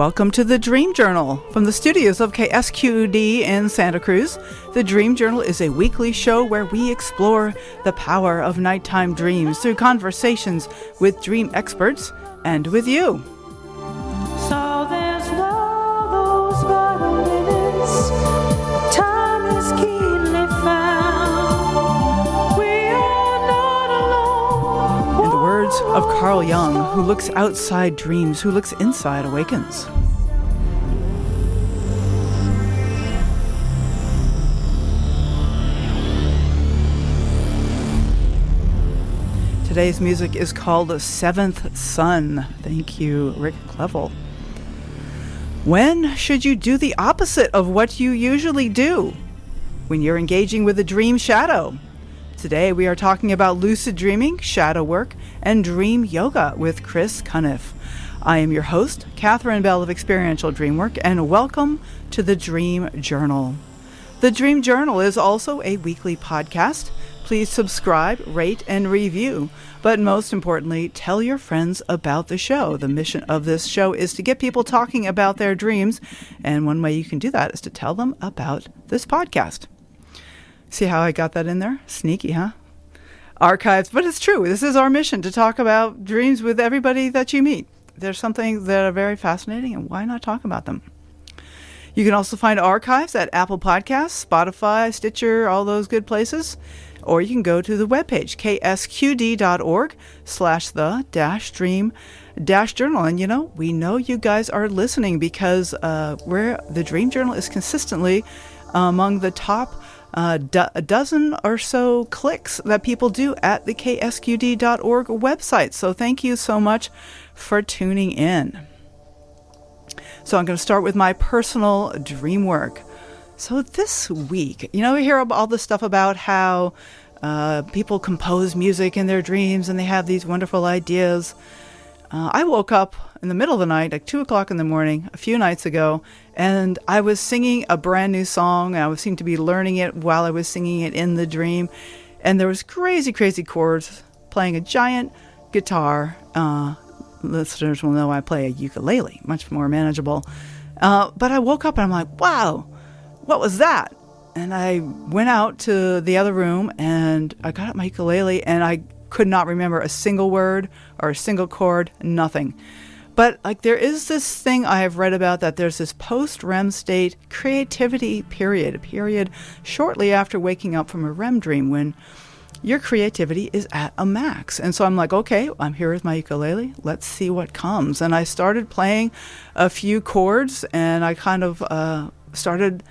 Welcome to the Dream Journal from the studios of KSQD in Santa Cruz. The Dream Journal is a weekly show where we explore the power of nighttime dreams through conversations with dream experts and with you. So there's no those violins. Time is keenly found. We are not alone. In the words of Carl Jung, who looks outside dreams, who looks inside awakens. Today's music is called The Seventh Sun. Thank you, Rick Clevel. When should you do the opposite of what you usually do? When you're engaging with a dream shadow. Today we are talking about lucid dreaming, shadow work, and dream yoga with Chris Cunniffe. I am your host, Catherine Bell of Experiential Dreamwork, and welcome to the Dream Journal. The Dream Journal is also a weekly podcast. Please subscribe, rate, and review. But most importantly, tell your friends about the show. The mission of this show is to get people talking about their dreams. And one way you can do that is to tell them about this podcast. See how I got that in there? Sneaky, huh? Archives, but it's true. This is our mission, to talk about dreams with everybody that you meet. There's something that are very fascinating, and why not talk about them? You can also find archives at Apple Podcasts, Spotify, Stitcher, all those good places. Or you can go to the webpage, ksqd.org/the-dream-journal. And we know you guys are listening because the Dream Journal is consistently among the top a dozen or so clicks that people do at the ksqd.org website. So thank you so much for tuning in. So I'm going to start with my personal dream work. So this week, we hear all this stuff about how people compose music in their dreams and they have these wonderful ideas. I woke up in the middle of the night, like 2 o'clock in the morning, a few nights ago, and I was singing a brand new song. I seemed to be learning it while I was singing it in the dream. And there was crazy, crazy chords playing a giant guitar. Listeners will know I play a ukulele, much more manageable. But I woke up and I'm like, wow, what was that? And I went out to the other room and I got out my ukulele and I could not remember a single word or a single chord, nothing. But there is this thing I have read about, that there's this post-REM state creativity period, a period shortly after waking up from a REM dream when your creativity is at a max. And so I'm like, okay, I'm here with my ukulele. Let's see what comes. And I started playing a few chords and I kind of started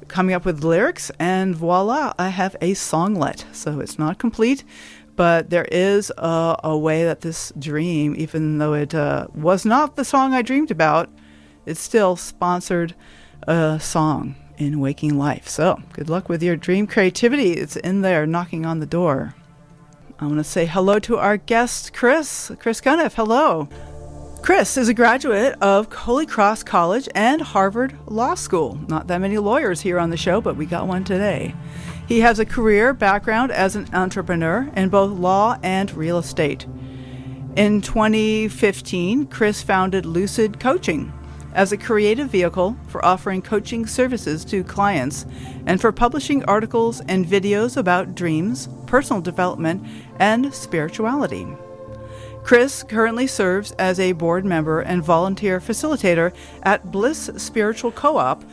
coming up with lyrics, and voila, I have a songlet. So it's not complete, but there is a way that this dream, even though it was not the song I dreamed about, it still sponsored a song in waking life. So good luck with your dream creativity. It's in there knocking on the door. I want to say hello to our guest, Chris Cunniffe. Hello. Chris is a graduate of Holy Cross College and Harvard Law School. Not that many lawyers here on the show, but we got one today. He has a career background as an entrepreneur in both law and real estate. In 2015, Chris founded Lucid Coaching as a creative vehicle for offering coaching services to clients and for publishing articles and videos about dreams, personal development, and spirituality. Chris currently serves as a board member and volunteer facilitator at Bliss Spiritual Co-op,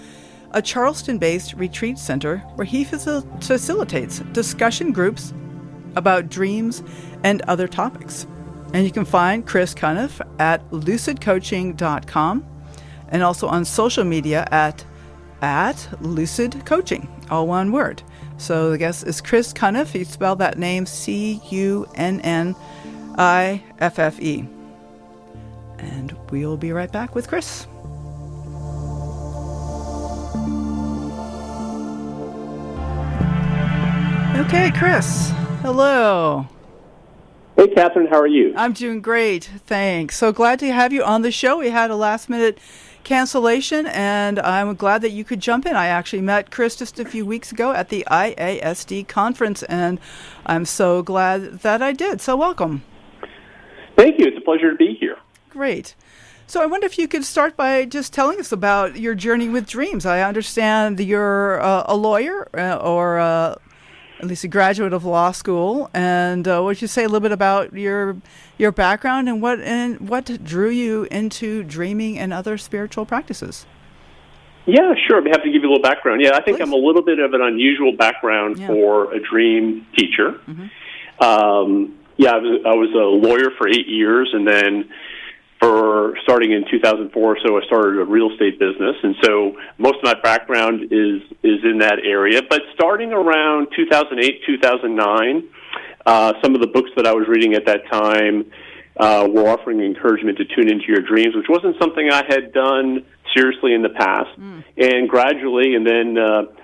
a Charleston-based retreat center where he facilitates discussion groups about dreams and other topics. And you can find Chris Cunniffe at lucidcoaching.com and also on social media at Lucid Coaching, all one word. So the guest is Chris Cunniffe. You spell that name Cunniffe. And we'll be right back with Chris. Okay, Chris. Hello. Hey, Catherine. How are you? I'm doing great. Thanks. So glad to have you on the show. We had a last-minute cancellation, and I'm glad that you could jump in. I actually met Chris just a few weeks ago at the IASD conference, and I'm so glad that I did. So welcome. Thank you. It's a pleasure to be here. Great. So I wonder if you could start by just telling us about your journey with dreams. I understand that you're a lawyer or at least a graduate of law school. And would you say a little bit about your background and what drew you into dreaming and other spiritual practices? Yeah, sure. I'd be happy to give you a little background. Yeah, I think Please. I'm a little bit of an unusual background for a dream teacher. I was a lawyer for 8 years, and then starting in 2004 or so, I started a real estate business, and so most of my background is in that area. But starting around 2008, 2009, some of the books that I was reading at that time were offering encouragement to tune into your dreams, which wasn't something I had done seriously in the past. And gradually, and then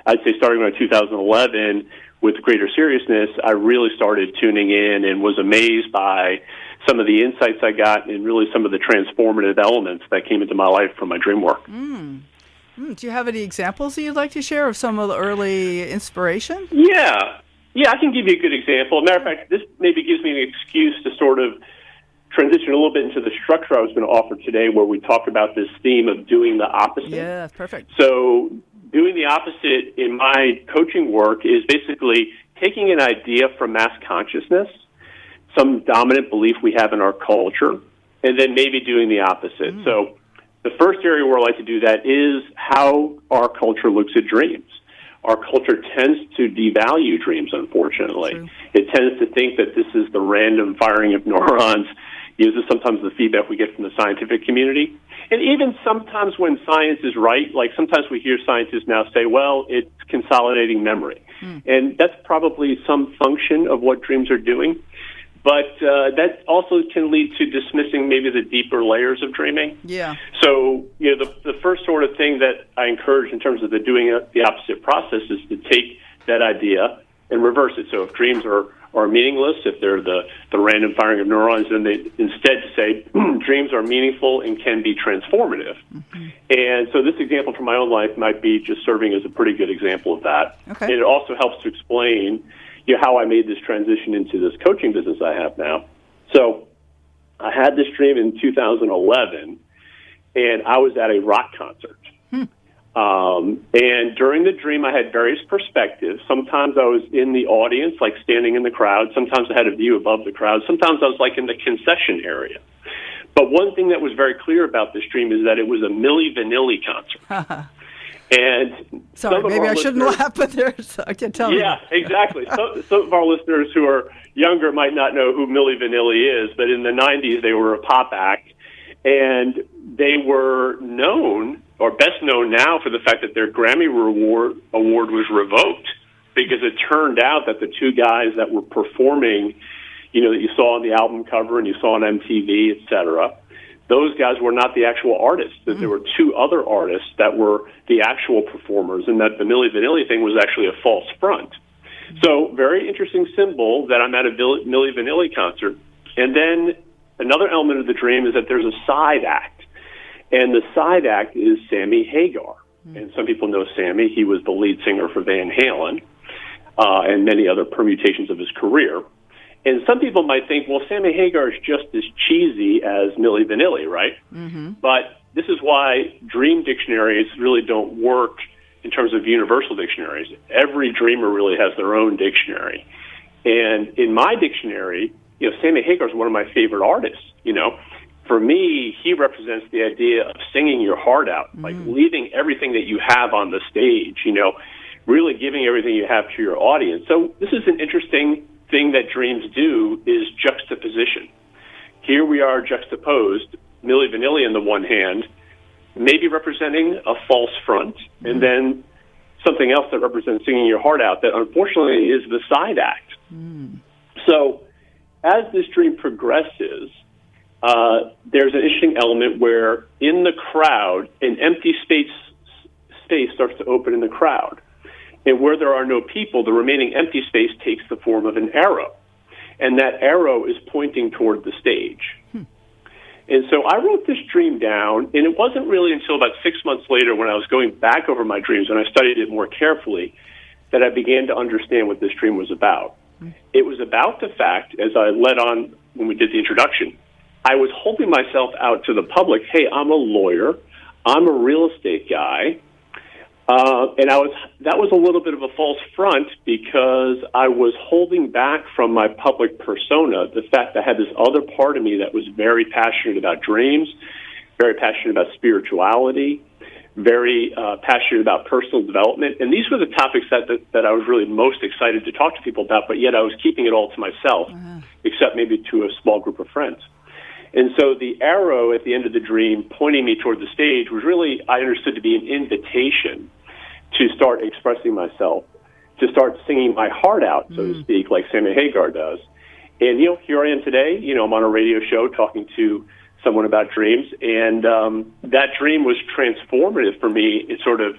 I'd say starting around 2011, with greater seriousness, I really started tuning in and was amazed by some of the insights I got and really some of the transformative elements that came into my life from my dream work. Do you have any examples that you'd like to share of some of the early inspiration? Yeah, I can give you a good example. Matter of fact, this maybe gives me an excuse to sort of transition a little bit into the structure I was going to offer today, where we talk about this theme of doing the opposite. Yeah, perfect. So doing the opposite in my coaching work is basically taking an idea from mass consciousness, some dominant belief we have in our culture, and then maybe doing the opposite. So the first area where I like to do that is how our culture looks at dreams. Our culture tends to devalue dreams, unfortunately. True. It tends to think that this is the random firing of neurons. This is sometimes the feedback we get from the scientific community. And even sometimes when science is right, like sometimes we hear scientists now say, well, it's consolidating memory. And that's probably some function of what dreams are doing. But that also can lead to dismissing maybe the deeper layers of dreaming. Yeah. So, the first sort of thing that I encourage in terms of doing the opposite process is to take that idea and reverse it. So if dreams are meaningless, if they're the random firing of neurons, then they instead say dreams are meaningful and can be transformative. And so this example from my own life might be just serving as a pretty good example of that. Okay. And it also helps to explain how I made this transition into this coaching business I have now. So I had this dream in 2011, and I was at a rock concert. And during the dream, I had various perspectives. Sometimes I was in the audience, like standing in the crowd. Sometimes I had a view above the crowd. Sometimes I was like in the concession area. But one thing that was very clear about this dream is that it was a Milli Vanilli concert. And sorry, maybe I shouldn't laugh, but I can tell you. Yeah, exactly. Some of our listeners who are younger might not know who Milli Vanilli is, but in the 90s, they were a pop act. And they were known, or best known now, for the fact that their Grammy award was revoked, because it turned out that the two guys that were performing, that you saw on the album cover and you saw on MTV, et cetera, those guys were not the actual artists. That there were two other artists that were the actual performers, and that the Milli Vanilli thing was actually a false front. So very interesting symbol that I'm at a Milli Vanilli concert. And then another element of the dream is that there's a side act. And the side act is Sammy Hagar. And some people know Sammy. He was the lead singer for Van Halen and many other permutations of his career. And some people might think, well, Sammy Hagar is just as cheesy as Milli Vanilli, right? But this is why dream dictionaries really don't work in terms of universal dictionaries. Every dreamer really has their own dictionary. And in my dictionary, Sammy Hagar is one of my favorite artists. For me, he represents the idea of singing your heart out, like leaving everything that you have on the stage, really giving everything you have to your audience. So this is an interesting thing that dreams do, is juxtaposition. Here we are juxtaposed, Milli Vanilli on the one hand, maybe representing a false front, and then something else that represents singing your heart out, that unfortunately is the side act. So as this dream progresses, there's an interesting element where in the crowd, an empty space starts to open in the crowd. And where there are no people, the remaining empty space takes the form of an arrow. And that arrow is pointing toward the stage. And so I wrote this dream down, and it wasn't really until about 6 months later, when I was going back over my dreams and I studied it more carefully, that I began to understand what this dream was about. It was about the fact, as I led on when we did the introduction, I was holding myself out to the public. Hey, I'm a lawyer. I'm a real estate guy. And that was a little bit of a false front because I was holding back from my public persona the fact that I had this other part of me that was very passionate about dreams, very passionate about spirituality, very passionate about personal development. And these were the topics that I was really most excited to talk to people about, but yet I was keeping it all to myself, except maybe to a small group of friends. And so the arrow at the end of the dream pointing me toward the stage was really, I understood, to be an invitation to start expressing myself, to start singing my heart out, so to speak, like Sammy Hagar does. And, here I am today. I'm on a radio show talking to someone about dreams, and that dream was transformative for me. It sort of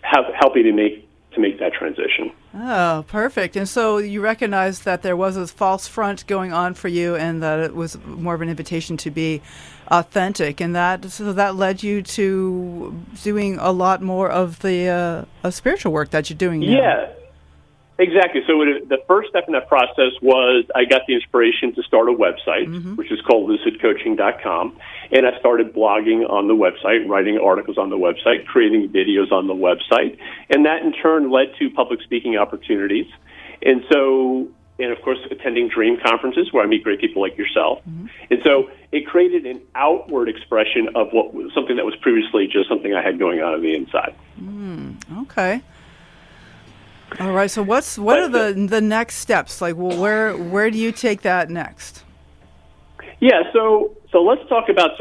helping to make that transition. Oh, perfect. And so you recognized that there was a false front going on for you and that it was more of an invitation to be authentic. And that led you to doing a lot more of the spiritual work that you're doing now. Yeah, exactly. So the first step in that process was I got the inspiration to start a website, which is called lucidcoaching.com. And I started blogging on the website, writing articles on the website, creating videos on the website. And that in turn led to public speaking opportunities. And of course, attending dream conferences where I meet great people like yourself. And so it created an outward expression of what was something that was previously just something I had going on the inside. Okay. All right. So what are the next steps? Like, well, where do you take that next? Yeah. So let's talk about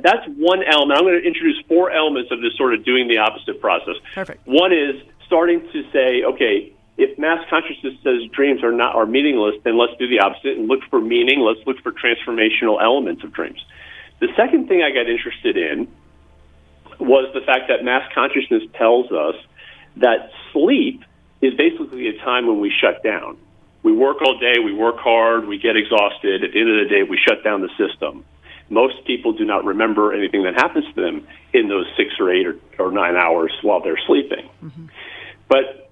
that's one element. I'm going to introduce 4 elements of this sort of doing the opposite process. Perfect. One is starting to say, okay, if mass consciousness says dreams are meaningless, then let's do the opposite and look for meaning. Let's look for transformational elements of dreams. The second thing I got interested in was the fact that mass consciousness tells us that sleep is basically a time when we shut down. We work all day, we work hard, we get exhausted. At the end of the day, we shut down the system. Most people do not remember anything that happens to them in those 6 or 8 or 9 hours while they're sleeping. But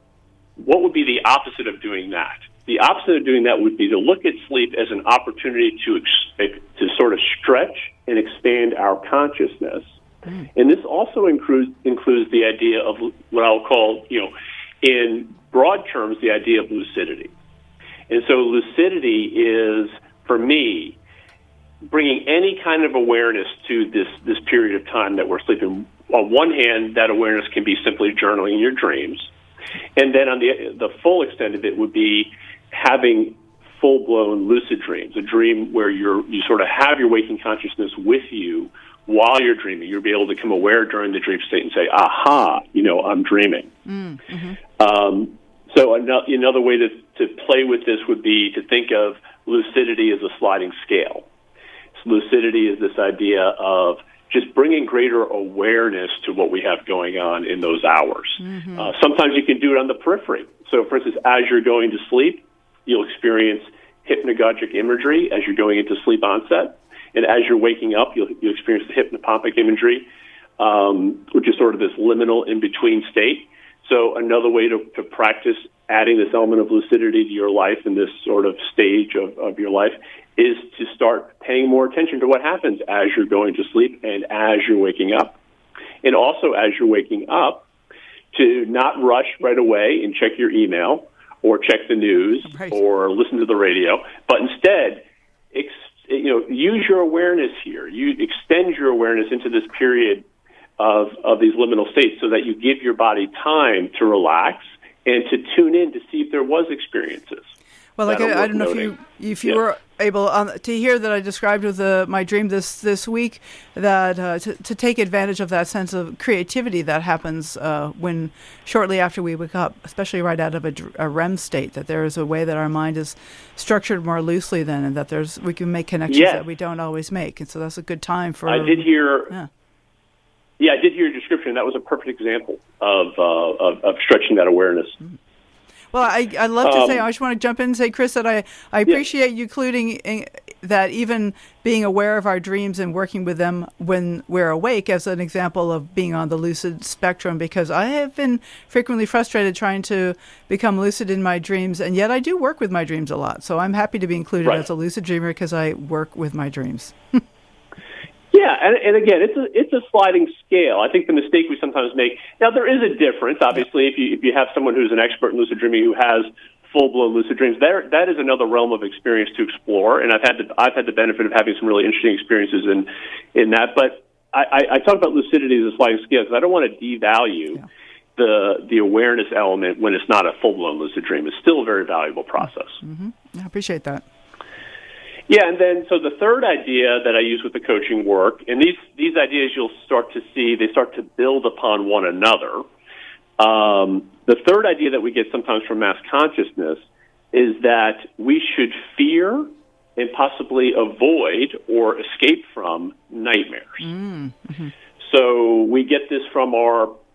what would be the opposite of doing that? The opposite of doing that would be to look at sleep as an opportunity to sort of stretch and expand our consciousness. And this also includes the idea of what I'll call, in broad terms, the idea of lucidity. And so lucidity is, for me, bringing any kind of awareness to this period of time that we're sleeping. On one hand, that awareness can be simply journaling your dreams. And then on the full extent of it would be having full-blown lucid dreams, a dream where you sort of have your waking consciousness with you while you're dreaming. You'll be able to become aware during the dream state and say, aha, I'm dreaming. So another way to play with this would be to think of lucidity as a sliding scale. So lucidity is this idea of just bringing greater awareness to what we have going on in those hours. Sometimes you can do it on the periphery. So, for instance, as you're going to sleep, you'll experience hypnagogic imagery as you're going into sleep onset. And as you're waking up, you'll experience the hypnopompic imagery, which is sort of this liminal in-between state. So another way to practice adding this element of lucidity to your life in this sort of stage of your life is to start paying more attention to what happens as you're going to sleep and as you're waking up. And also as you're waking up, to not rush right away and check your email or check the news or listen to the radio, but instead, use your awareness here. You extend your awareness into this period of these liminal states so that you give your body time to relax and to tune in to see if there was experiences. Well, like I don't know if you were able to hear that I described with my dream this week, that to take advantage of that sense of creativity that happens when shortly after we wake up, especially right out of a REM state, that there is a way that our mind is structured more loosely then, and that we can make connections that we don't always make, and so that's a good time for. I did hear. Yeah, I did hear your description. That was a perfect example of stretching that awareness. Well, I love to say, I just want to jump in and say, Chris, that I appreciate you that even being aware of our dreams and working with them when we're awake as an example of being on the lucid spectrum, because I have been frequently frustrated trying to become lucid in my dreams, and yet I do work with my dreams a lot. So I'm happy to be included as a lucid dreamer because I work with my dreams. Yeah, and again, it's a sliding scale. I think the mistake we sometimes make, now there is a difference, obviously, if you have someone who's an expert in lucid dreaming who has full-blown lucid dreams, that is another realm of experience to explore, and I've had the benefit of having some really interesting experiences in that. But I talk about lucidity as a sliding scale because I don't want to devalue the awareness element when it's not a full-blown lucid dream. It's still a very valuable process. Mm-hmm. I appreciate that. Yeah, and then so the third idea that I use with the coaching work, and these ideas you'll start to see, they start to build upon one another. The third idea that we get sometimes from mass consciousness is that we should fear and possibly avoid or escape from nightmares. Mm-hmm. So we get this from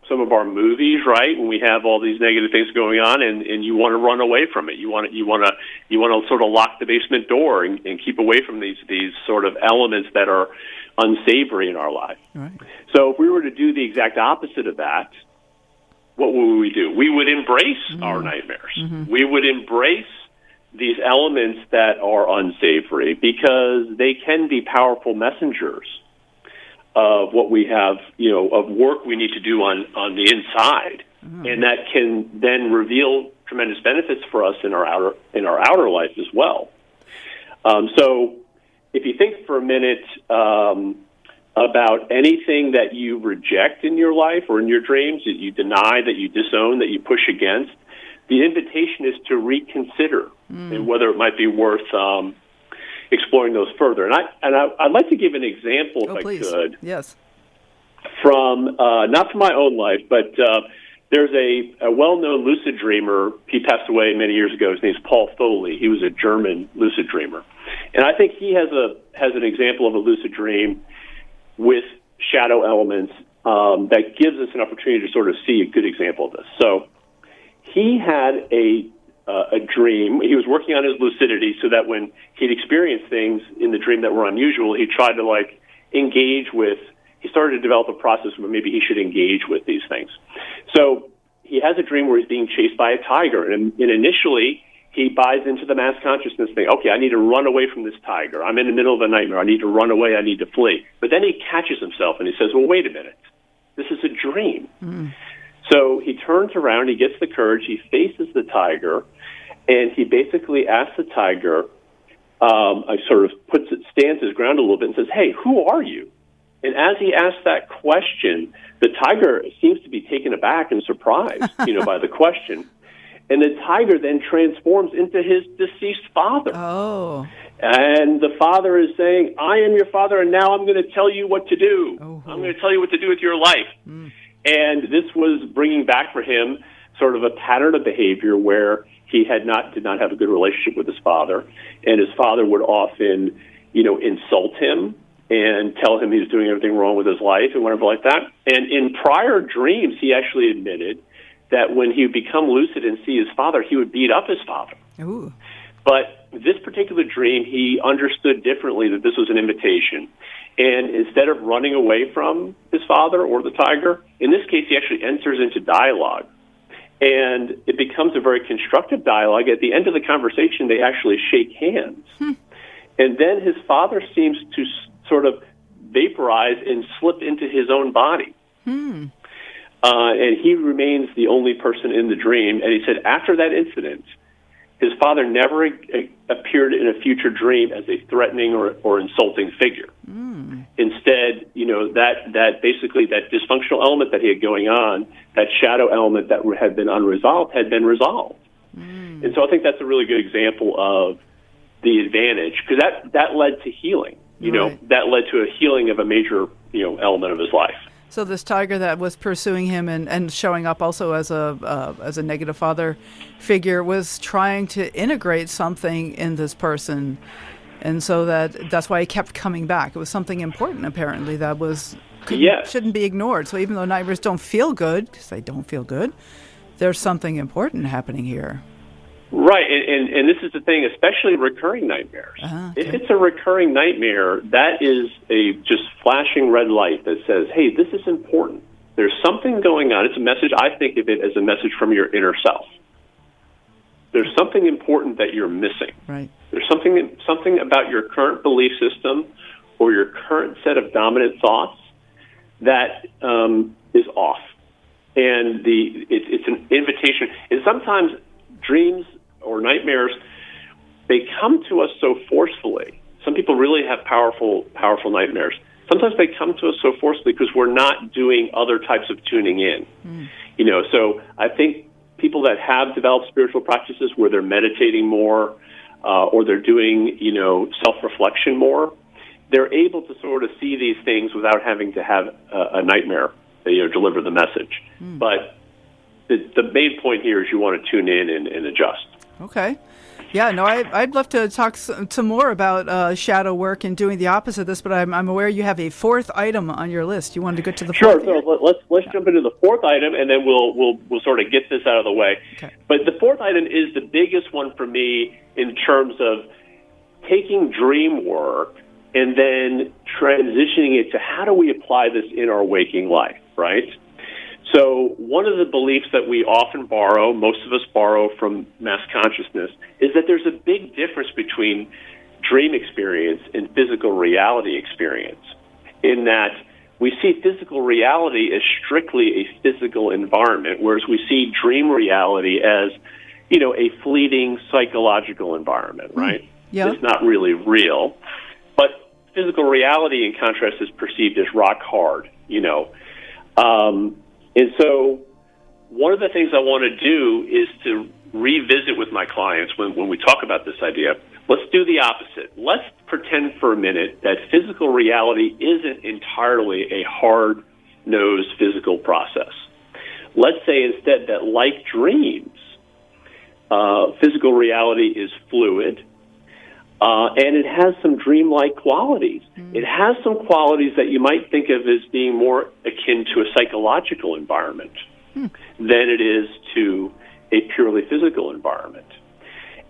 some of our movies, right? When we have all these negative things going on, and you want to run away from it. You want to sort of lock the basement door and keep away from these sort of elements that are unsavory in our life. Right. So if we were to do the exact opposite of that, what would we do? We would embrace our nightmares. Mm-hmm. We would embrace these elements that are unsavory because they can be powerful messengers of what we have, of work we need to do on the inside, and that can then reveal tremendous benefits for us in our outer life as well. So, if you think for a minute about anything that you reject in your life or in your dreams, that you deny, that you disown, that you push against, the invitation is to reconsider and whether it might be worth exploring those further. And I'd like to give an example, if I could. Yes. From, not from my own life, but there's a well-known lucid dreamer. He passed away many years ago. His name's Paul Foley. He was a German lucid dreamer. And I think he has an example of a lucid dream with shadow elements that gives us an opportunity to sort of see a good example of this. So he had a dream. He was working on his lucidity so that when he'd experience things in the dream that were unusual, he tried to he started to develop a process where maybe he should engage with these things. So he has a dream where he's being chased by a tiger, and initially he buys into the mass consciousness thing. Okay, I need to run away from this tiger. I'm in the middle of a nightmare. I need to run away. I need to flee. But then he catches himself and he says, well, wait a minute. This is a dream. So he turns around, he gets the courage, he faces the tiger, and he basically asks the tiger, stands his ground a little bit and says, hey, who are you? And as he asks that question, the tiger seems to be taken aback and surprised, by the question. And the tiger then transforms into his deceased father. Oh. And the father is saying, I am your father, and now I'm going to tell you what to do. Oh. I'm going to tell you what to do with your life. And this was bringing back for him sort of a pattern of behavior where he did not have a good relationship with his father, and his father would often, insult him and tell him he was doing everything wrong with his life and whatever like that. And in prior dreams, he actually admitted that when he would become lucid and see his father, he would beat up his father. Ooh. But this particular dream, he understood differently that this was an invitation. And instead of running away from his father or the tiger, in this case, he actually enters into dialogue. And it becomes a very constructive dialogue. At the end of the conversation, they actually shake hands. And then his father seems to sort of vaporize and slip into his own body. And he remains the only person in the dream. And he said after that incident, his father never appeared in a future dream as a threatening or insulting figure. Instead, that basically that dysfunctional element that he had going on, that shadow element that had been unresolved, had been resolved. And so I think that's a really good example of the advantage, because that led to healing. That led to a healing of a major element of his life. So this tiger that was pursuing him and showing up also as a negative father figure was trying to integrate something in this person, and so that's why he kept coming back. It was something important, apparently, that shouldn't be ignored. So even though nightmares don't feel good, because they don't feel good, there's something important happening here. Right, and this is the thing, especially recurring nightmares. Okay. If it's a recurring nightmare, that is a just flashing red light that says, hey, this is important. There's something going on. It's a message. I think of it as a message from your inner self. There's something important that you're missing. Right. There's something about your current belief system or your current set of dominant thoughts that is off. And it's an invitation. And sometimes dreams or nightmares, they come to us so forcefully. Some people really have powerful nightmares. Sometimes they come to us so forcefully because we're not doing other types of tuning in. So I think people that have developed spiritual practices where they're meditating more or they're doing, self-reflection more, they're able to sort of see these things without having to have a nightmare, deliver the message. But the main point here is you want to tune in and adjust. Okay. Yeah, no, I'd love to talk some more about shadow work and doing the opposite of this, but I'm aware you have a fourth item on your list. You wanted to get to the fourth? Sure. So let's jump into the fourth item, and then we'll sort of get this out of the way. Okay. But the fourth item is the biggest one for me in terms of taking dream work and then transitioning it to how do we apply this in our waking life, right? So one of the beliefs that we often borrow, most of us borrow from mass consciousness, is that there's a big difference between dream experience and physical reality experience, in that we see physical reality as strictly a physical environment, whereas we see dream reality as, a fleeting psychological environment, right? Yeah. It's not really real. But physical reality, in contrast, is perceived as rock hard, And so one of the things I want to do is to revisit with my clients when we talk about this idea. Let's do the opposite. Let's pretend for a minute that physical reality isn't entirely a hard-nosed physical process. Let's say instead that, like dreams, physical reality is fluid, and it has some dreamlike qualities. It has some qualities that you might think of as being more akin to a psychological environment than it is to a purely physical environment.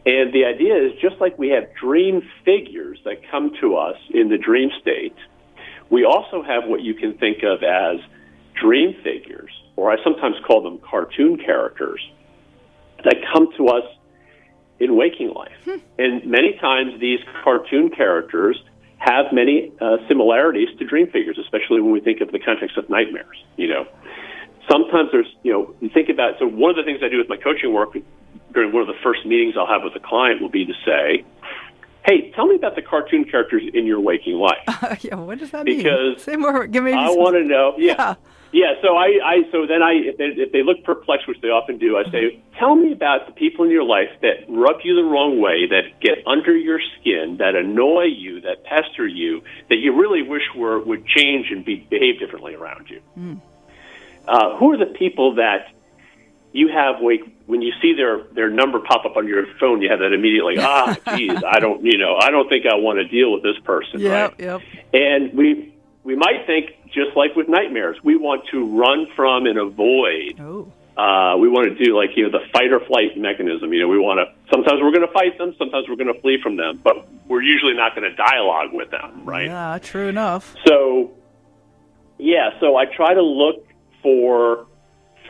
And the idea is, just like we have dream figures that come to us in the dream state, we also have what you can think of as dream figures, or I sometimes call them cartoon characters, that come to us in waking life. And many times these cartoon characters have many similarities to dream figures, especially when we think of the context of nightmares. Sometimes there's, you think about, so one of the things I do with my coaching work during one of the first meetings I'll have with a client will be to say, hey, tell me about the cartoon characters in your waking life. Yeah, what does that mean? Because say more. Give me. I want to know. Yeah. Yeah. So if they look perplexed, which they often do, I say, tell me about the people in your life that rub you the wrong way, that get under your skin, that annoy you, that pester you, that you really wish would change and behave differently around you. Who are the people that you have, when you see their number pop up on your phone, you have that immediately, geez, I don't think I want to deal with this person, right? Yep. And we might think, just like with nightmares, we want to run from and avoid. We want to do the fight or flight mechanism. Sometimes we're going to fight them, sometimes we're going to flee from them, but we're usually not going to dialogue with them, right? Yeah, true enough. So I try to look for,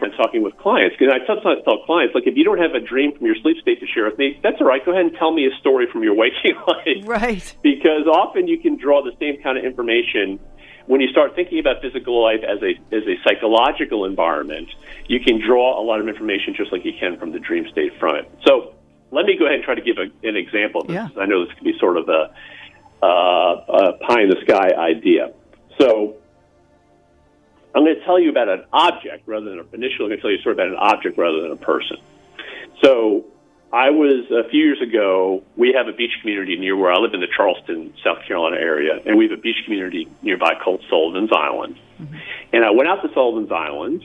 when talking with clients, because I sometimes tell clients, if you don't have a dream from your sleep state to share with me, that's all right. Go ahead and tell me a story from your waking life. Right. Because often you can draw the same kind of information when you start thinking about physical life as a psychological environment. You can draw a lot of information just like you can from the dream state from it. So let me go ahead and try to give an example of this. Yeah. I know this can be sort of a pie in the sky idea. So I'm going to tell you about an object rather than initially I'm going to tell you sort of about an object rather than a person. So I was, a few years ago, we have a beach community near where I live in the Charleston, South Carolina area, and we have a beach community nearby called Sullivan's Island. And I went out to Sullivan's Island,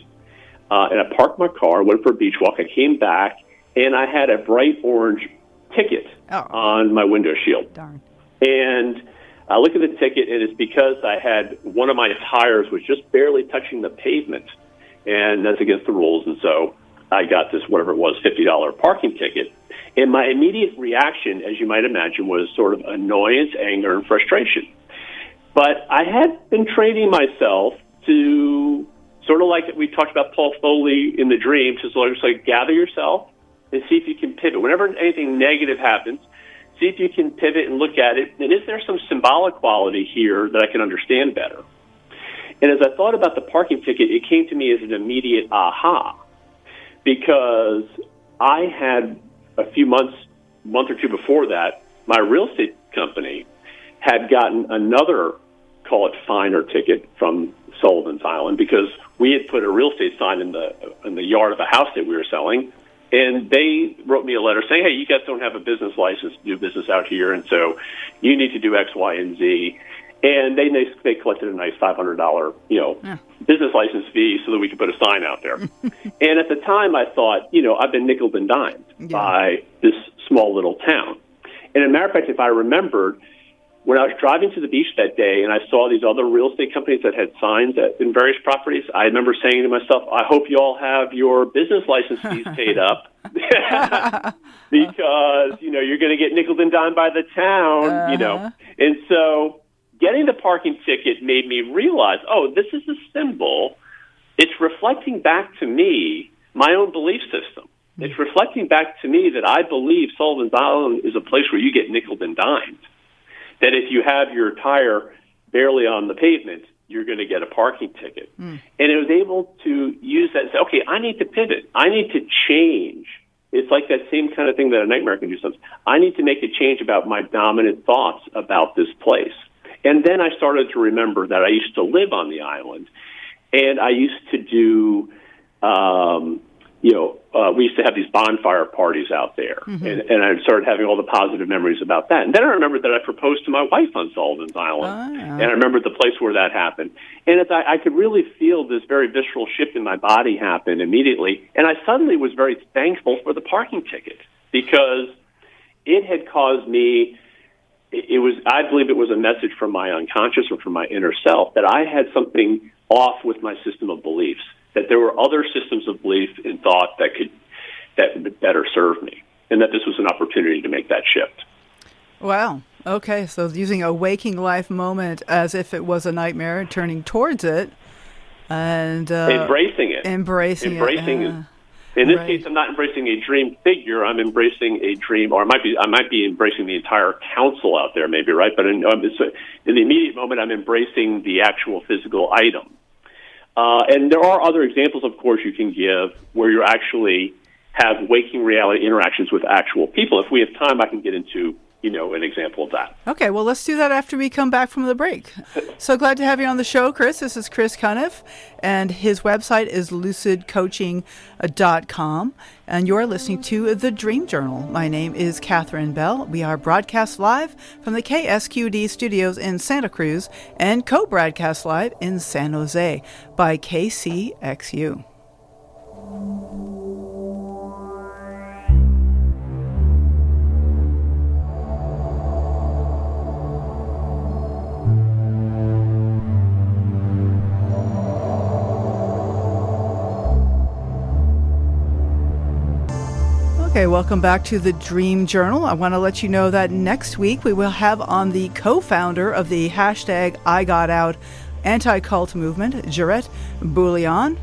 and I parked my car, went for a beach walk. I came back, and I had a bright orange ticket on my window shield. Darn. And I look at the ticket, and it's because I had one of my tires was just barely touching the pavement, and that's against the rules. And so I got this, whatever it was, $50 parking ticket. And my immediate reaction, as you might imagine, was sort of annoyance, anger, and frustration. But I had been training myself to sort of like we talked about Paul Foley in the dream, to sort of like gather yourself and see if you can pivot. Whenever anything negative happens, see if you can pivot and look at it. And is there some symbolic quality here that I can understand better? And as I thought about the parking ticket, it came to me as an immediate aha, because I had a month or two before that, my real estate company had gotten another, call it finer ticket from Sullivan's Island, because we had put a real estate sign in the yard of a house that we were selling, and they wrote me a letter saying, hey, you guys don't have a business license to do business out here, and so you need to do X, Y, and Z. And they collected a nice $500 business license fee so that we could put a sign out there. And at the time, I thought, I've been nickeled and dimed by this small little town. And as a matter of fact, if I remembered, when I was driving to the beach that day and I saw these other real estate companies that had signs in various properties, I remember saying to myself, I hope you all have your business license fees paid up because, you're going to get nickeled and dimed by the town, And so getting the parking ticket made me realize, this is a symbol. It's reflecting back to me my own belief system. It's reflecting back to me that I believe Sullivan's Island is a place where you get nickeled and dimed. That if you have your tire barely on the pavement, you're going to get a parking ticket. And it was able to use that and say, okay, I need to pivot. I need to change. It's like that same kind of thing that a nightmare can do sometimes. I need to make a change about my dominant thoughts about this place. And then I started to remember that I used to live on the island, and I used to do, we used to have these bonfire parties out there, and I started having all the positive memories about that. And then I remembered that I proposed to my wife on Sullivan's Island, and I remembered the place where that happened. And I could really feel this very visceral shift in my body happen immediately, and I suddenly was very thankful for the parking ticket, because it had caused me... I believe it was a message from my unconscious or from my inner self that I had something off with my system of beliefs, that there were other systems of belief and thought that would better serve me, and that this was an opportunity to make that shift. Wow. Okay. So using a waking life moment as if it was a nightmare, turning towards it and embracing it. Embracing it. In this case, I'm not embracing a dream figure. I'm embracing a dream, or I might be embracing the entire council out there, maybe, right? But in the immediate moment, I'm embracing the actual physical item. And there are other examples, of course, you can give where you actually have waking reality interactions with actual people. If we have time, I can get into an example of that. Okay, well, let's do that after we come back from the break. So glad to have you on the show, Chris. This is Chris Cunniffe, and his website is lucidcoaching.com, and you're listening to The Dream Journal. My name is Catherine Bell. We are broadcast live from the KSQD studios in Santa Cruz and co-broadcast live in San Jose by KCXU. Okay, welcome back to the Dream Journal. I want to let you know that next week we will have on the co-founder of the hashtag I Got Out anti-cult movement, Jarrett Bouillon.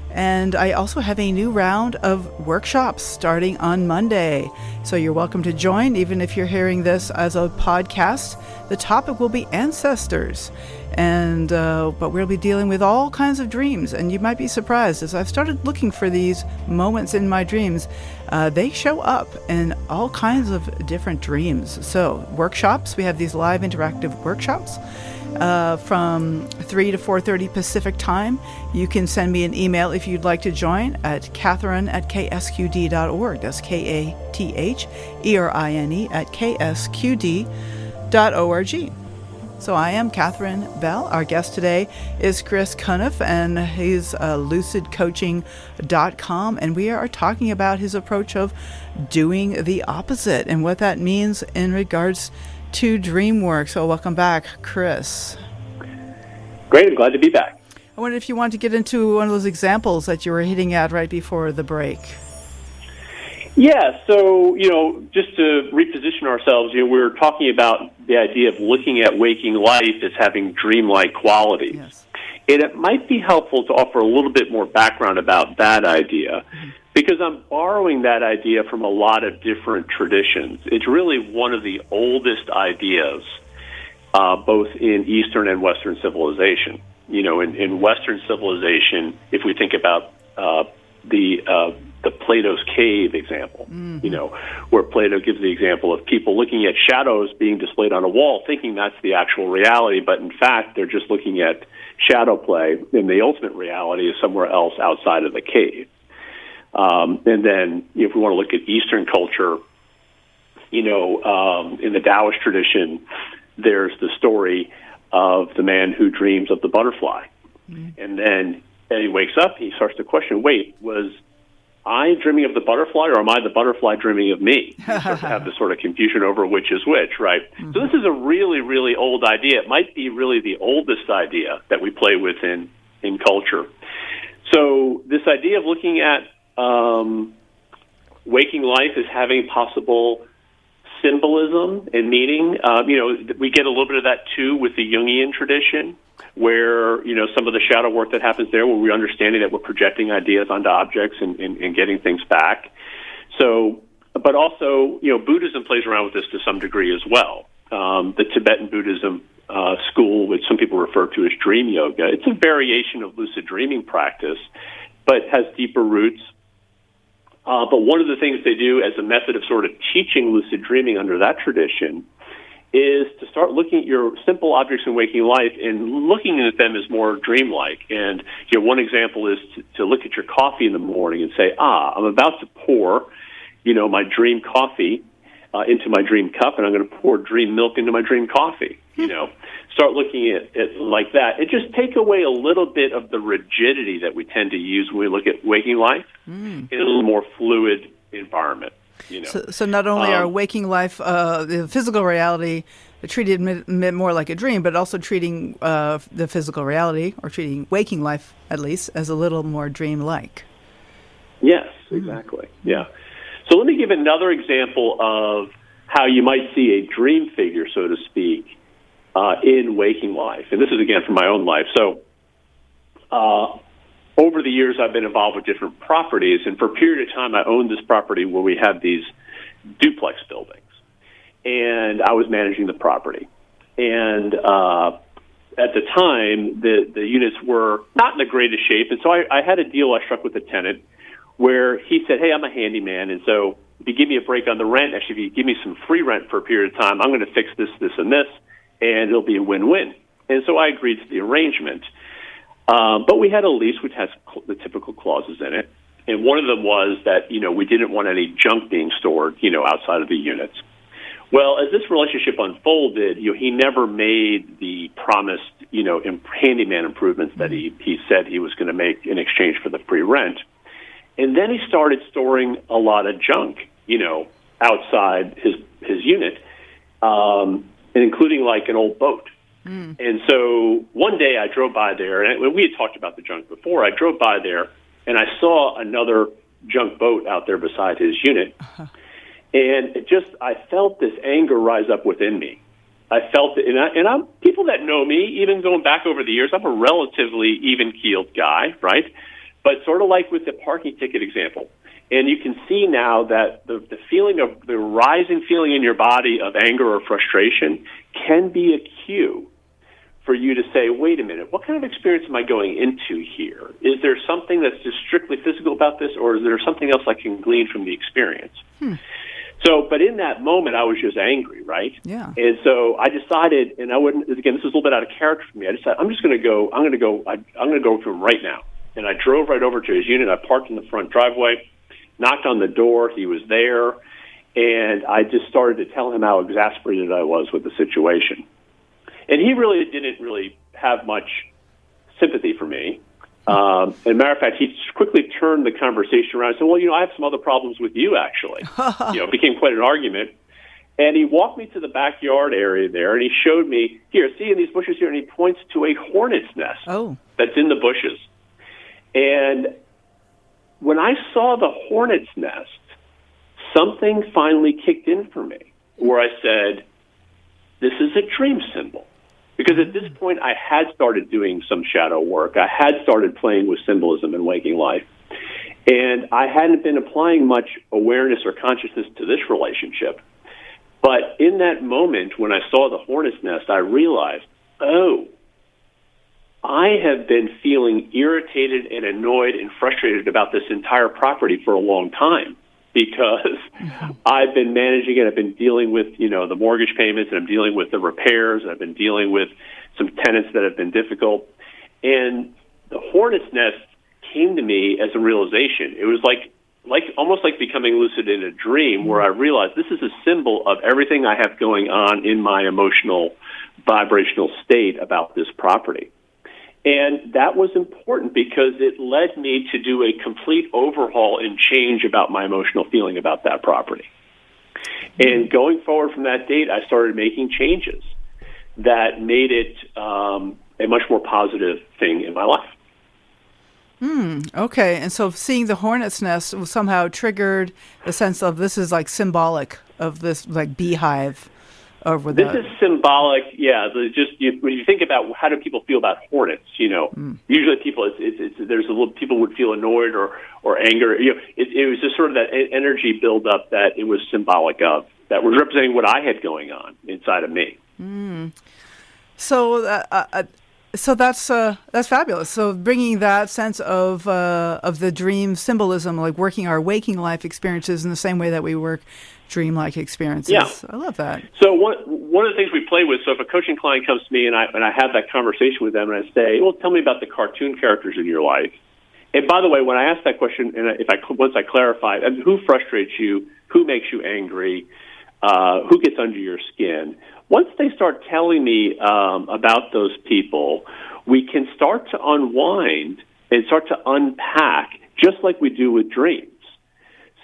And I also have a new round of workshops starting on Monday. So you're welcome to join, even if you're hearing this as a podcast. The topic will be ancestors. And but we'll be dealing with all kinds of dreams, and you might be surprised as I've started looking for these moments in my dreams. They show up in all kinds of different dreams. So workshops, we have these live interactive workshops from 3 to 4:30 Pacific time. You can send me an email if you'd like to join at Catherine@ksqd.org. That's KATHERINE@ksqd.org. So I am Catherine Bell. Our guest today is Chris Cunniffe, and he's lucidcoaching.com, and we are talking about his approach of doing the opposite and what that means in regards to dream work. So welcome back, Chris. Great. I'm glad to be back. I wonder if you want to get into one of those examples that you were hitting at right before the break. Yeah, so, just to reposition ourselves, we're talking about the idea of looking at waking life as having dreamlike qualities. Yes. And it might be helpful to offer a little bit more background about that idea, because I'm borrowing that idea from a lot of different traditions. It's really one of the oldest ideas, both in Eastern and Western civilization. In Western civilization, if we think about the Plato's cave example, where Plato gives the example of people looking at shadows being displayed on a wall, thinking that's the actual reality, but in fact, they're just looking at shadow play, and the ultimate reality is somewhere else outside of the cave. And then, if we want to look at Eastern culture, in the Taoist tradition, there's the story of the man who dreams of the butterfly. And then he wakes up, he starts to question, wait, was I dreaming of the butterfly, or am I the butterfly dreaming of me? You start to have this sort of confusion over which is which, right? So this is a really, really old idea. It might be really the oldest idea that we play with in culture. So this idea of looking at waking life as having possible symbolism and meaning, we get a little bit of that too with the Jungian tradition, where, some of the shadow work that happens there, where we're understanding that we're projecting ideas onto objects and getting things back. So, but also, Buddhism plays around with this to some degree as well. The Tibetan Buddhism school, which some people refer to as dream yoga, it's a variation of lucid dreaming practice, but has deeper roots. But one of the things they do as a method of sort of teaching lucid dreaming under that tradition is to start looking at your simple objects in waking life and looking at them as more dreamlike. And one example is to look at your coffee in the morning and say, I'm about to pour, my dream coffee into my dream cup, and I'm going to pour dream milk into my dream coffee. Start looking at it like that. It just take away a little bit of the rigidity that we tend to use when we look at waking life in a little more fluid environment. So not only are waking life, the physical reality, treated more like a dream, but also treating the physical reality, or treating waking life at least, as a little more dream-like. Yes, exactly. Yeah. So let me give another example of how you might see a dream figure, so to speak, in waking life. And this is, again, from my own life. So over the years, I've been involved with different properties, and for a period of time, I owned this property where we had these duplex buildings, and I was managing the property. And at the time, the units were not in the greatest shape, and so I had a deal I struck with the tenant where he said, hey, I'm a handyman, and so if you give me a break on the rent, actually, if you give me some free rent for a period of time, I'm going to fix this, this, and this, and it'll be a win-win. And so I agreed to the arrangement. But we had a lease which has the typical clauses in it. And one of them was that, we didn't want any junk being stored, outside of the units. Well, as this relationship unfolded, he never made the promised, handyman improvements that he said he was going to make in exchange for the free rent. And then he started storing a lot of junk, outside his unit, and including like an old boat. And so one day I drove by there, and we had talked about the junk before. I drove by there, and I saw another junk boat out there beside his unit. And I felt this anger rise up within me. I felt it, and I'm people that know me, even going back over the years, I'm a relatively even-keeled guy, right? But sort of like with the parking ticket example. And you can see now that the feeling of the rising feeling in your body of anger or frustration can be a cue for you to say, wait a minute, what kind of experience am I going into here? Is there something that's just strictly physical about this, or is there something else I can glean from the experience? So, but in that moment, I was just angry, right? Yeah. And so I decided, and I wouldn't, again, this is a little bit out of character for me. I decided, I'm going to go to him right now. And I drove right over to his unit. I parked in the front driveway, knocked on the door. He was there. And I just started to tell him how exasperated I was with the situation. And he really didn't have much sympathy for me. As a matter of fact, he quickly turned the conversation around and said, well, I have some other problems with you, actually. It became quite an argument. And he walked me to the backyard area there, and he showed me, here, see in these bushes here, and he points to a hornet's nest. Oh. that's in the bushes. And when I saw the hornet's nest, something finally kicked in for me where I said, this is a dream symbol. Because at this point, I had started doing some shadow work. I had started playing with symbolism in waking life. And I hadn't been applying much awareness or consciousness to this relationship. But in that moment, when I saw the hornet's nest, I realized, oh, I have been feeling irritated and annoyed and frustrated about this entire property for a long time because I've been managing it. I've been dealing with, the mortgage payments, and I'm dealing with the repairs, and I've been dealing with some tenants that have been difficult. And the hornet's nest came to me as a realization. It was like almost like becoming lucid in a dream, where I realized this is a symbol of everything I have going on in my emotional, vibrational state about this property. And that was important because it led me to do a complete overhaul and change about my emotional feeling about that property. And going forward from that date, I started making changes that made it a much more positive thing in my life. Okay. And so seeing the hornet's nest somehow triggered the sense of this is like symbolic of this like beehive over there. This is symbolic, yeah. When you think about how do people feel about hornets, usually people, there's a little, people would feel annoyed or anger. It was just sort of that energy buildup that it was symbolic of, that was representing what I had going on inside of me. So that's fabulous. So bringing that sense of the dream symbolism, like working our waking life experiences in the same way that we work dreamlike experiences. Yeah. I love that. So one of the things we play with, so if a coaching client comes to me and I have that conversation with them and I say, well, tell me about the cartoon characters in your life. And by the way, when I ask that question, and once I clarify, who frustrates you, who makes you angry, who gets under your skin, once they start telling me about those people, we can start to unwind and start to unpack, just like we do with dreams.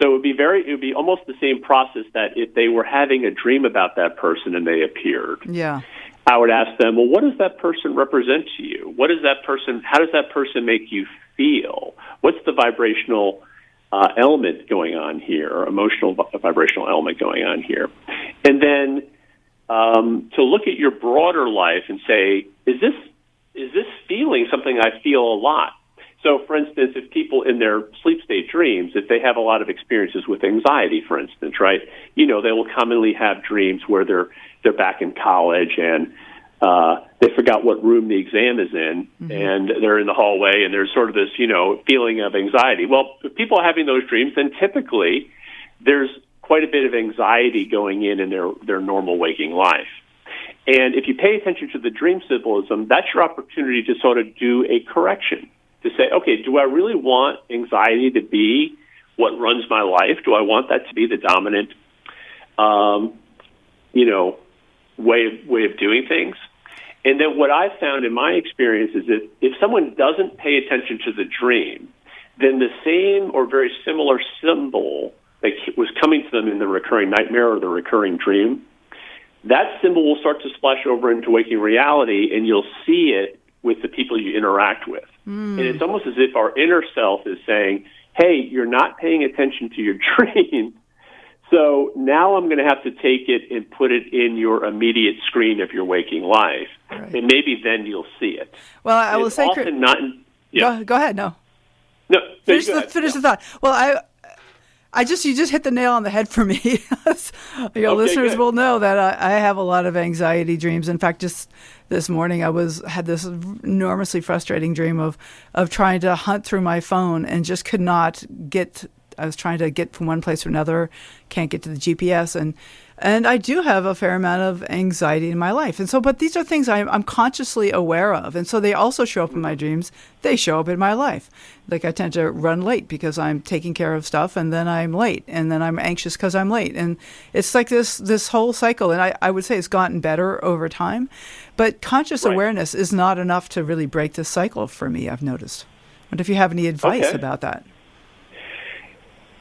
So it would be almost the same process that if they were having a dream about that person and they appeared. Yeah. I would ask them, well, what does that person represent to you? How does that person make you feel? What's the vibrational element going on here, or emotional vibrational element going on here? And then to look at your broader life and say, is this feeling something I feel a lot? So, for instance, if people in their sleep state dreams, if they have a lot of experiences with anxiety, for instance, right, they will commonly have dreams where they're back in college and they forgot what room the exam is in, and they're in the hallway, and there's sort of this, feeling of anxiety. Well, if people are having those dreams, then typically there's quite a bit of anxiety going in their normal waking life. And if you pay attention to the dream symbolism, that's your opportunity to sort of do a correction, to say, okay, do I really want anxiety to be what runs my life? Do I want that to be the dominant, way of doing things? And then what I've found in my experience is that if someone doesn't pay attention to the dream, then the same or very similar symbol that was coming to them in the recurring nightmare or the recurring dream, that symbol will start to splash over into waking reality, and you'll see it with the people you interact with. And it's almost as if our inner self is saying, hey, you're not paying attention to your dream, so now I'm going to have to take it and put it in your immediate screen of your waking life. Right. And maybe then you'll see it. Well, I will say... Go ahead, no. No, finish the thought. Well, you just hit the nail on the head for me. Your listeners good. will know that I have a lot of anxiety dreams. In fact, just this morning I had this enormously frustrating dream of trying to hunt through my phone and just could not get. I was trying to get from one place to another, can't get to the GPS, and I do have a fair amount of anxiety in my life. And so, but these are things I'm consciously aware of. And so they also show up in my dreams. They show up in my life. Like I tend to run late because I'm taking care of stuff, and then I'm late, and then I'm anxious because I'm late. And it's like this whole cycle. And I would say it's gotten better over time. But conscious awareness is not enough to really break this cycle for me, I've noticed. What if you have any advice about that?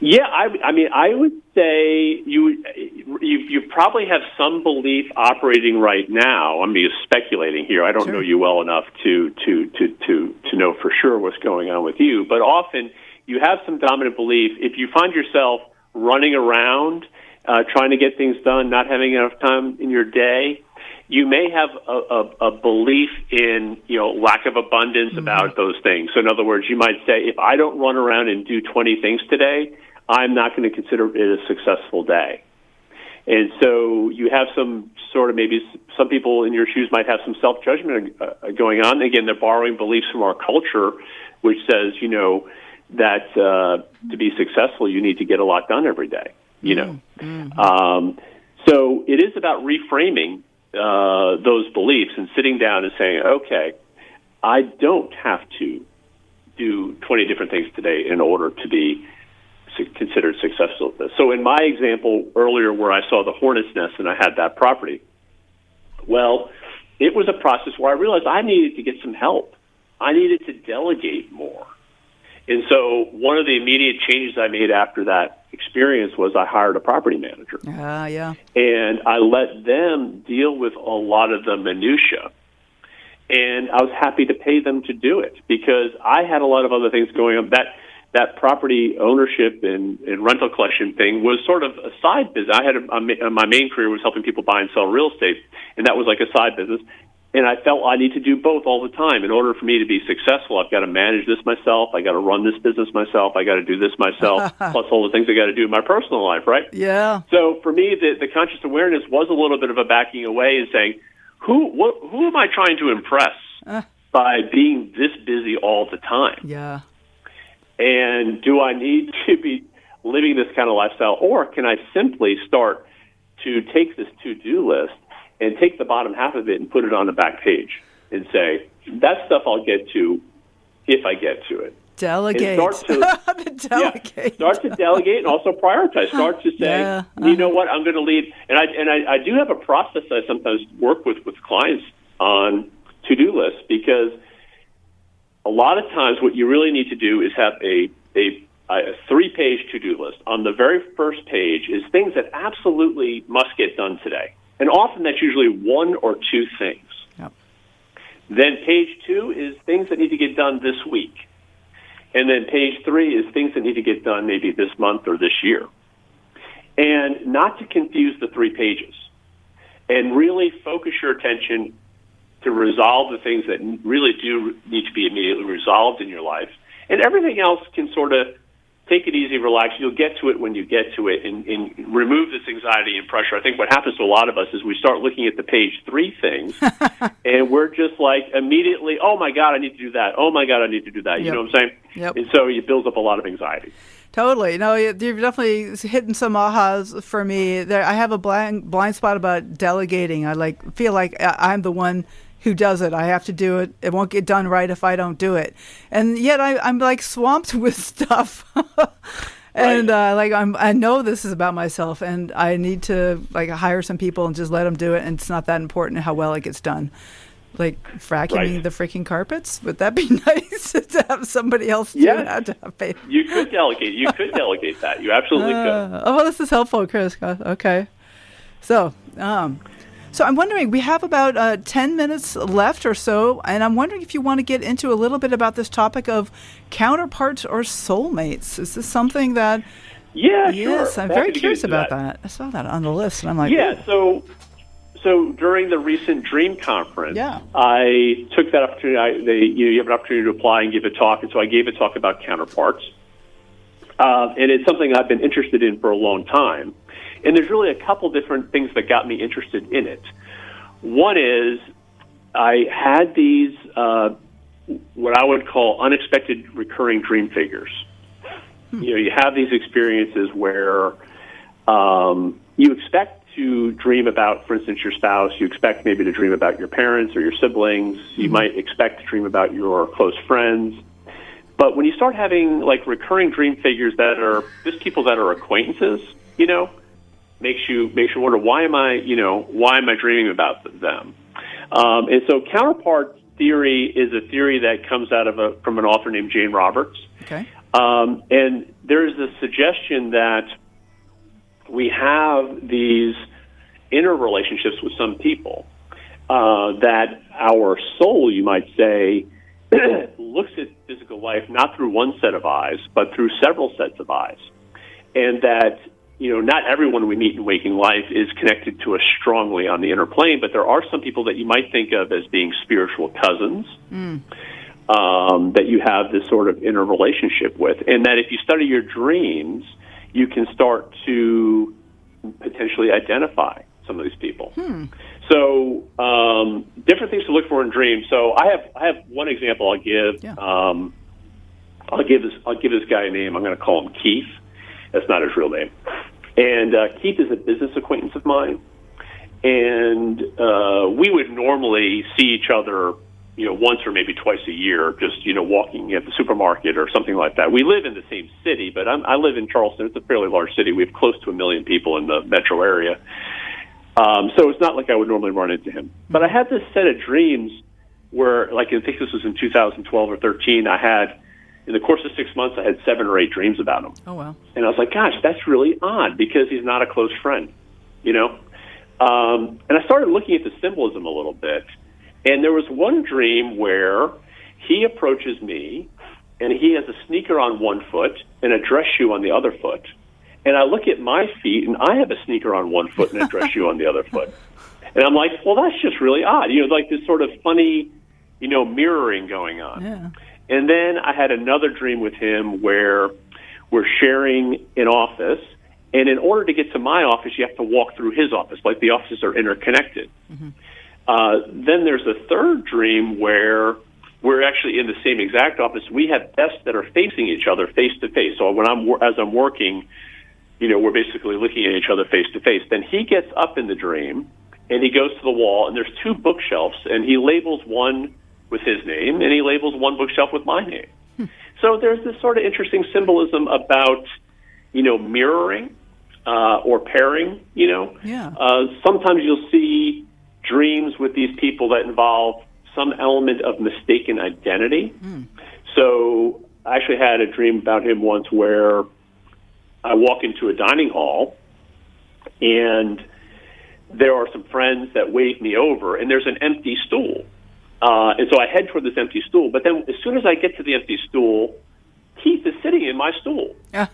Yeah, I mean, I would say you probably have some belief operating right now. I'm just speculating here. I don't know you well enough to know for sure what's going on with you. But often you have some dominant belief. If you find yourself running around, trying to get things done, not having enough time in your day, you may have a belief in, lack of abundance about those things. So in other words, you might say, if I don't run around and do 20 things today, I'm not going to consider it a successful day. And so you have some sort of, maybe some people in your shoes might have some self-judgment going on. Again, they're borrowing beliefs from our culture, which says, that to be successful, you need to get a lot done every day, So it is about reframing those beliefs and sitting down and saying, okay, I don't have to do 20 different things today in order to be considered successful at this. So in my example earlier where I saw the hornet's nest and I had that property, well, it was a process where I realized I needed to get some help. I needed to delegate more. And so one of the immediate changes I made after that experience was I hired a property manager. Yeah. And I let them deal with a lot of the minutia. And I was happy to pay them to do it because I had a lot of other things going on. That property ownership and rental collection thing was sort of a side business. I had my main career was helping people buy and sell real estate, and that was like a side business. And I felt I need to do both all the time. In order for me to be successful, I've got to manage this myself. I got to run this business myself. I got to do this myself, plus all the things I got to do in my personal life, right? Yeah. So for me, the conscious awareness was a little bit of a backing away and saying, who am I trying to impress by being this busy all the time? Yeah. And do I need to be living this kind of lifestyle, or can I simply start to take this to-do list and take the bottom half of it and put it on the back page and say, that stuff I'll get to if I get to it. Delegate. And start to delegate. Start to delegate and also prioritize. Start to say, you know what, I'm going to lead. And I do have a process I sometimes work with clients on to-do lists, because a lot of times what you really need to do is have a 3-page to-do list. On the very first page is things that absolutely must get done today. And often that's usually 1 or 2 things. Yep. Then page 2 is things that need to get done this week. And then page 3 is things that need to get done maybe this month or this year. And not to confuse the 3 pages. And really focus your attention to resolve the things that really do need to be immediately resolved in your life. And everything else can sort of take it easy, relax. You'll get to it when you get to it, and remove this anxiety and pressure. I think what happens to a lot of us is we start looking at the page 3 things, and we're just like immediately, oh, my God, I need to do that. Oh, my God, I need to do that. You know what I'm saying? Yep. And so it builds up a lot of anxiety. Totally. No, you've definitely hitting some ahas for me. I have a blind spot about delegating. I feel like I'm the one who does it. I have to do it. It won't get done right if I don't do it. And yet I'm like swamped with stuff. And I know this is about myself, and I need to hire some people and just let them do it. And it's not that important how well it gets done. Like vacuuming the freaking carpets. Would that be nice to have somebody else do that? To have faith? You could delegate. You could delegate that. You absolutely could. Oh, well, this is helpful, Chris. Okay. So I'm wondering, we have about 10 minutes left or so, and I'm wondering if you want to get into a little bit about this topic of counterparts or soulmates. Is this something that... Yeah, yes, sure. I'm very curious about that. I saw that on the list, and I'm like... Yeah, so during the recent Dream Conference, Yeah. I took that opportunity. You have an opportunity to apply and give a talk, and so I gave a talk about counterparts. And it's something I've been interested in for a long time. And there's really a couple different things that got me interested in it. One is I had these, what I would call unexpected recurring dream figures. You have these experiences where you expect to dream about, for instance, your spouse. You expect maybe to dream about your parents or your siblings. You might expect to dream about your close friends. But when you start having recurring dream figures that are just people that are acquaintances, makes you wonder, why am I dreaming about them? And so counterpart theory is a theory that comes out of from an author named Jane Roberts. Okay. And there's a suggestion that we have these inner relationships with some people, that our soul, you might say, looks at physical life not through one set of eyes, but through several sets of eyes. And that, not everyone we meet in waking life is connected to us strongly on the inner plane, but there are some people that you might think of as being spiritual cousins, that you have this sort of inner relationship with. And that if you study your dreams, you can start to potentially identify some of these people. So different things to look for in dreams. So I have one example I'll give. Yeah. I'll give this guy a name. I'm going to call him Keith. That's not his real name. And Keith is a business acquaintance of mine. And we would normally see each other, once or maybe twice a year, just, walking at the supermarket or something like that. We live in the same city, but I live in Charleston. It's a fairly large city. We have close to 1 million people in the metro area. So it's not like I would normally run into him. But I had this set of dreams where, I think this was in 2012 or 13, in the course of 6 months, I had 7 or 8 dreams about him. Oh, wow. And I was like, gosh, that's really odd because he's not a close friend, And I started looking at the symbolism a little bit. And there was one dream where he approaches me, and he has a sneaker on one foot and a dress shoe on the other foot. And I look at my feet, and I have a sneaker on one foot and a dress shoe on the other foot. And I'm like, well, that's just really odd. Like this sort of funny, mirroring going on. Yeah. And then I had another dream with him where we're sharing an office. And in order to get to my office, you have to walk through his office, like the offices are interconnected. Then there's a third dream where we're actually in the same exact office. We have desks that are facing each other face to face. So as I'm working, we're basically looking at each other face to face. Then he gets up in the dream and he goes to the wall, and there's 2 bookshelves, and he labels one with his name and he labels one bookshelf with my name. So there's this sort of interesting symbolism about, mirroring or pairing, Yeah. Sometimes you'll see dreams with these people that involve some element of mistaken identity. So I actually had a dream about him once where I walk into a dining hall and there are some friends that wave me over and there's an empty stool. And so I head toward this empty stool, but then as soon as I get to the empty stool, Keith is sitting in my stool. And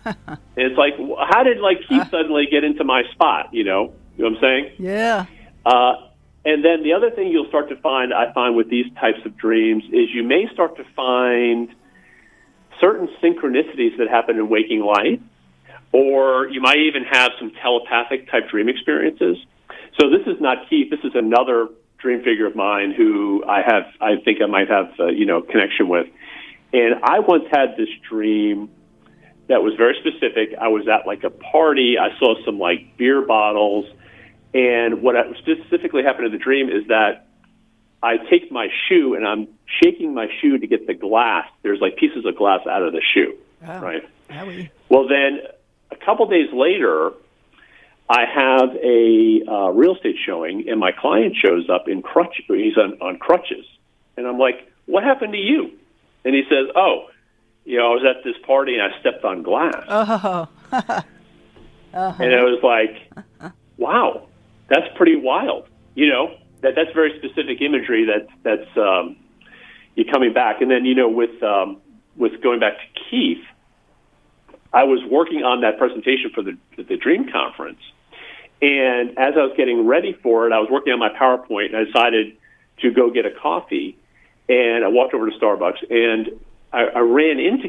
it's like, how did Keith suddenly get into my spot? You know what I'm saying? Yeah. And then the other thing you'll start to find, I find with these types of dreams, is you may start to find certain synchronicities that happen in waking life, or you might even have some telepathic type dream experiences. So this is not Keith. This is another dream figure of mine who I think I might have, connection with. And I once had this dream that was very specific. I was at a party. I saw some beer bottles. And what specifically happened in the dream is that I take my shoe and I'm shaking my shoe to get the glass. There's pieces of glass out of the shoe, right? Owie. Well, then a couple days later, I have a real estate showing, and my client shows up in crutches. He's on crutches, and I'm like, "What happened to you?" And he says, "Oh, I was at this party and I stepped on glass." Oh. And I was like, "Wow, that's pretty wild." That's very specific imagery that's you coming back. And then with going back to Keith, I was working on that presentation for the Dream Conference, and as I was getting ready for it, I was working on my PowerPoint, and I decided to go get a coffee. And I walked over to Starbucks, and I ran into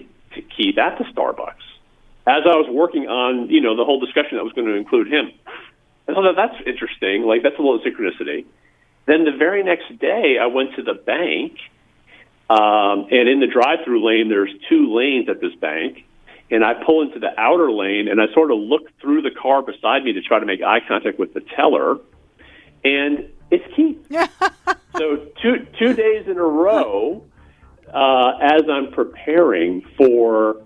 Keith at the Starbucks as I was working on, the whole discussion that was going to include him. And I thought, that's interesting. That's a little synchronicity. Then the very next day, I went to the bank, and in the drive-through lane, there's 2 lanes at this bank. And I pull into the outer lane, and I sort of look through the car beside me to try to make eye contact with the teller, and it's Keith. So two days in a row, as I'm preparing for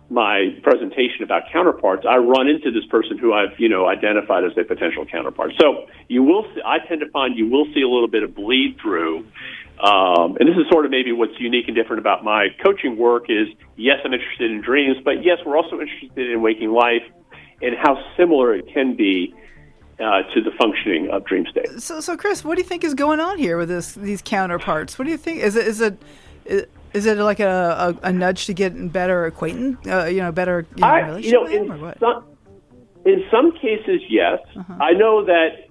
my presentation about counterparts, I run into this person who I've identified as a potential counterpart. So I tend to find you will see a little bit of bleed through And this is sort of maybe what's unique and different about my coaching work is, yes, I'm interested in dreams, but yes, we're also interested in waking life and how similar it can be to the functioning of dream states. So Chris, what do you think is going on here with these counterparts? What do you think? Is it like a nudge to get better acquaintance, better relationship with them, or what? In some cases, yes. I know that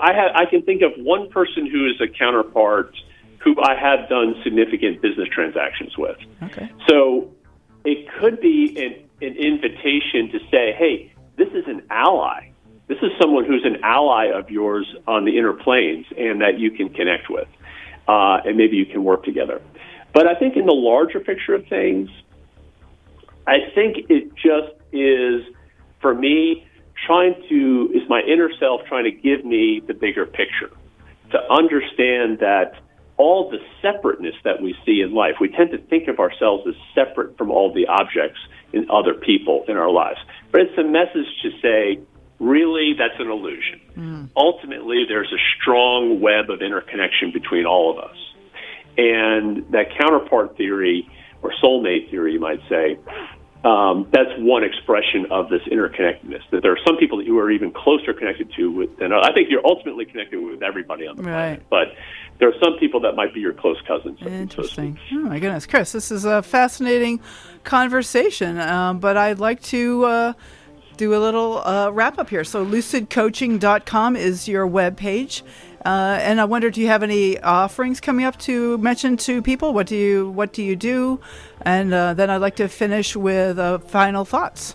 I can think of one person who is a counterpart who I have done significant business transactions with. Okay. So it could be an invitation to say, hey, this is an ally. This is someone who's an ally of yours on the inner planes and that you can connect with, and maybe you can work together. But I think in the larger picture of things, I think it just is, for me, is my inner self trying to give me the bigger picture, to understand that all the separateness that we see in life, we tend to think of ourselves as separate from all the objects and other people in our lives. But it's a message to say, really, that's an illusion. Ultimately, there's a strong web of interconnection between all of us. And that counterpart theory, or soulmate theory, you might say, that's one expression of this interconnectedness, that there are some people that you are even closer connected to than I think you're ultimately connected with everybody on the planet. But there are some people that might be your close cousins. Interesting. Oh, my goodness. Chris, this is a fascinating conversation, but I'd like to do a little wrap-up here. So lucidcoaching.com is your webpage. And I wonder, do you have any offerings coming up to mention to people? What do you do? And then I'd like to finish with final thoughts.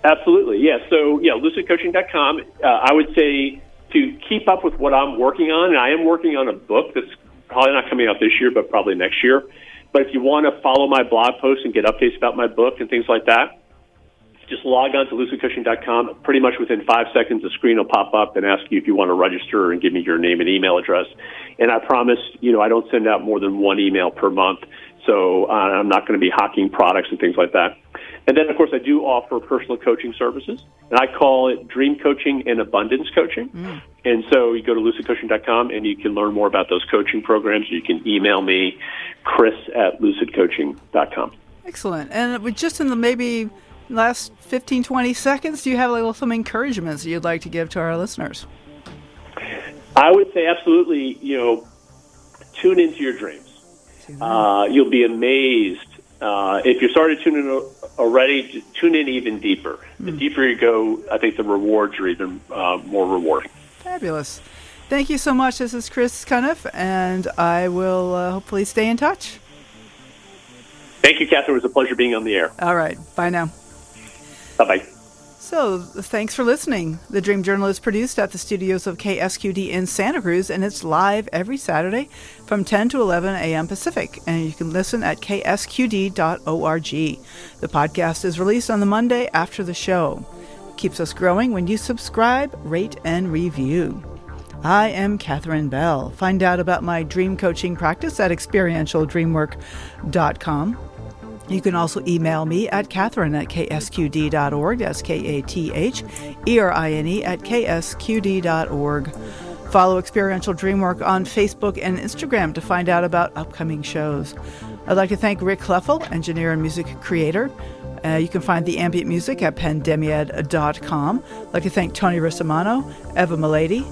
Absolutely, yeah. So, lucidcoaching.com. I would say to keep up with what I'm working on, and I am working on a book that's probably not coming out this year, but probably next year. But if you want to follow my blog posts and get updates about my book and things like that, just log on to lucidcoaching.com. Pretty much within 5 seconds, the screen will pop up and ask you if you want to register and give me your name and email address. And I promise, I don't send out more than one email per month, so I'm not going to be hawking products and things like that. And then, of course, I do offer personal coaching services, and I call it dream coaching and abundance coaching. And so you go to lucidcoaching.com, and you can learn more about those coaching programs. You can email me, chris@lucidcoaching.com. Excellent. And just in the maybe last 15, 20 seconds, do you have some encouragements that you'd like to give to our listeners? I would say absolutely, tune into your dreams. You'll be amazed. If you started tuning in already, just tune in even deeper. The deeper you go, I think the rewards are even more rewarding. Fabulous. Thank you so much. This is Chris Cunniffe, and I will hopefully stay in touch. Thank you, Catherine. It was a pleasure being on the air. All right. Bye now. Bye-bye. So, thanks for listening. The Dream Journal is produced at the studios of KSQD in Santa Cruz, and it's live every Saturday from 10 to 11 a.m. Pacific, and you can listen at ksqd.org. The podcast is released on the Monday after the show. It keeps us growing when you subscribe, rate, and review. I am Catherine Bell. Find out about my dream coaching practice at experientialdreamwork.com. You can also email me at Catherine@ksqd.org. That's KATHERINE@ksqd.org. Follow Experiential Dreamwork on Facebook and Instagram to find out about upcoming shows. I'd like to thank Rick Kleffel, engineer and music creator. You can find the ambient music at pandemiad.com. I'd like to thank Tony Rissimano, Eva Milady,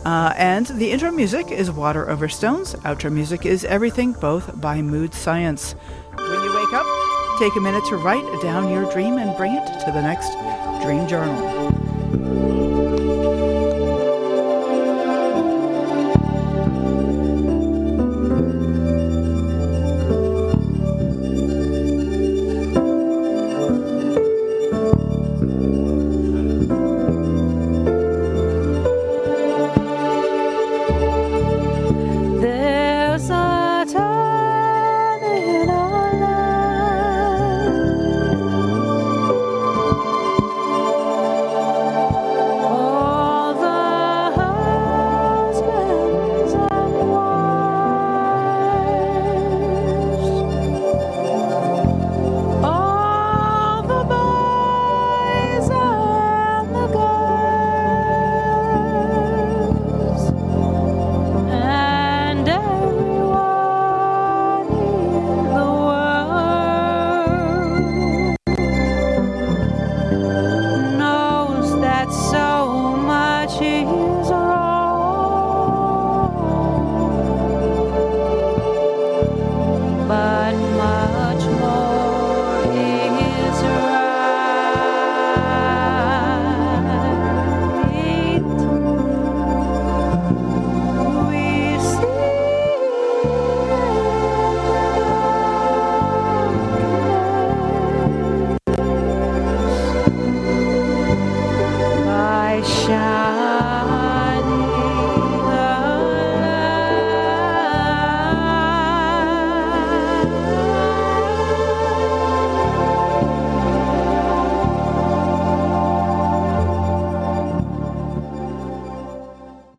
and the intro music is Water Over Stones. Outro music is Everything, both by Mood Science. When you wake up, take a minute to write down your dream and bring it to the next Dream Journal.